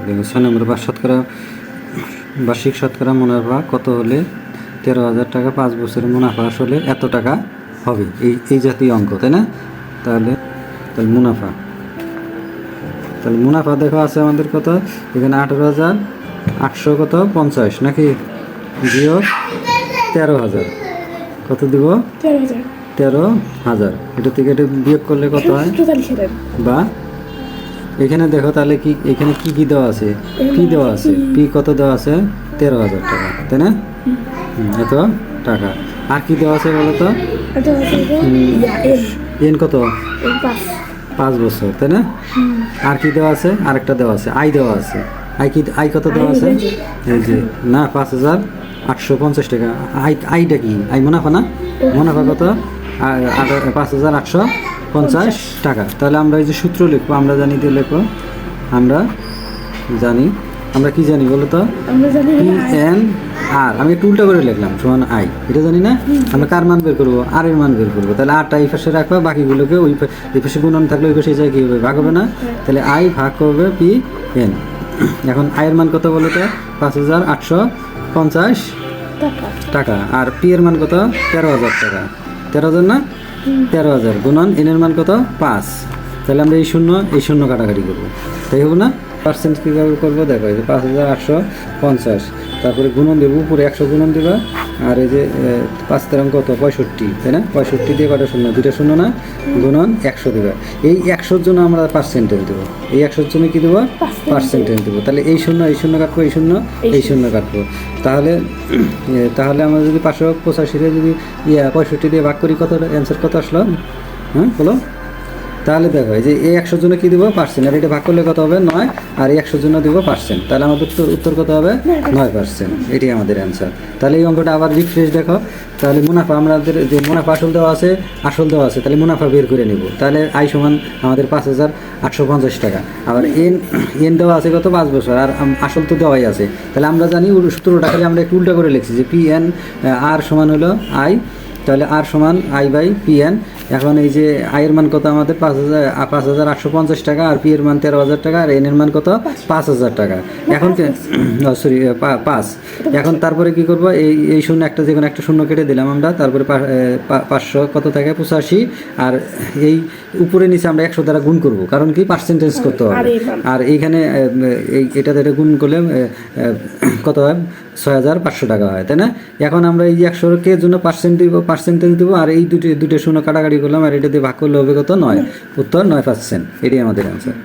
দেখো 6 নম্বর বার্ষিক শতকরা মুনাফা কত হলে 13,000 টাকা 5 বছরের মুনাফা আসলে এত টাকা হবে, এই জাতীয় অঙ্ক, তাই না? তাহলে মুনাফা দেখো আছে আমাদের কত, এখানে 18,800 কত 50 নাকি, বিয়োগ 13,000, কত দিব 13,000, এটা থেকে এটা বিয়োগ করলে কত হয়, বা এখানে দেখো তাহলে কি এখানে কি দেওয়া আছে, পি দেওয়া আছে, পি কত দেওয়া আছে 13,000 টাকা, তাই না? এত টাকা। আর কি দেওয়া আছে বলো তো, এন কত 5 বছর, তাই না? আর কি দেওয়া আছে, আরেকটা দেওয়া আছে, আই দেওয়া আছে, আই কত দেওয়া আছে, এই যে না 5,850 টাকা। আইটা কি, আই মুনাফা না, মুনাফা কত 5,850 টাকা। তাহলে আমরা এই যে সূত্র লিখবো, আমরা জানি দিয়ে লিখবো, আমরা কি জানি বলো তো, পি এন আর, আমি একটু উল্টা করে লিখলাম, সমান আই, এটা জানি না। আমরা কার মান বের করবো, আর এর মান বের করবো। তাহলে আরটা এই পাশে রাখবা, বাকিগুলোকে এই পাশে গুণন থাকলে ওই পাশে যায় কি হবে, ভাগ হবে না? তাহলে আই ভাগ করবে পি এন। এখন আয়ের মান কত বলো তো, 5,850 টাকা, আর পি এর মান কত 13,000 টাকা, 13,000 না, 13,000 গুণন এন এর মান কত 5। তাহলে আমরা এই শূন্য কাটাকাটি করবো, তাই হবে না? পার্সেন্ট কীভাবে করবো দেখো, এই যে 5,850, তারপরে গুণন দেবো, উপরে 100 গুণন দেবা, আর এই যে 5 তেরং কত 65, তাই না? 65 দিয়ে কটা শূন্য, 2টা শূন্য না, গুণন 100 দেবা। এই 100-র জন্য আমরা পার্সেন্টেজ দেবো, এই 100-র জন্য কী দেবো, পার্সেন্টেজ দেবো। তাহলে এই শূন্য কাটবো, এই শূন্য কাটবো। তাহলে আমরা যদি 585 যদি 65 দিয়ে ভাগ করি, কত অ্যান্সার কত আসলো, হ্যাঁ বলো? তাহলে দেখো এই যে এই 100-র জন্য কী দিব, পার্সেন্ট, আর এটা ভাগ করলে কত হবে 9, আর এই 100-র জন্য দিব পার্সেন্ট। তাহলে আমাদের উত্তর কত হবে 9%, এটাই আমাদের অ্যান্সার। তাহলে এই অঙ্কটা আবার রিফ্রেশ দেখো। তাহলে মুনাফা, আমাদের যে মুনাফা আসল দেওয়া আছে, তাহলে মুনাফা বের করে নেব। তাহলে আই সমান আমাদের 5,850 টাকা। আবার এন দেওয়া আছে কত 5 বছর, আর আসল তো দেওয়াই আছে। তাহলে আমরা জানি সূত্রটা খালি আমরা একটু উল্টা করে লিখছি, যে পি এন আর সমান হলো আই, তাহলে আর সমান আই বাই পি এন। এখন এই যে আয়ের মান কত আমাদের 5,850 টাকা, আর পি এর মান 13,000 টাকা, আর এন এর মান কত 5,000 টাকা। এখন 5। এখন তারপরে কি করবো, এই শূন্য একটা, যে কোনো একটা শূন্য কেটে দিলাম আমরা, তারপরে 500 কত থাকে 85, আর এই উপরে নিচে আমরা 100 দ্বারা গুণ করব, কারণ কি পার্সেন্টেজ করতে হবে। আর এইখানে এটা গুণ করলে কত হয় 6,500 টাকা হয়, তাই না? এখন আমরা এই 100-কে জন্য পার্সেন্টেজ দিব, আর এই দুটো শূন্য কাটাকাটি করলাম, আর এটা দিয়ে ভাগ করলে হবে কত 9, উত্তর 9%, এটাই আমাদের অ্যান্সার।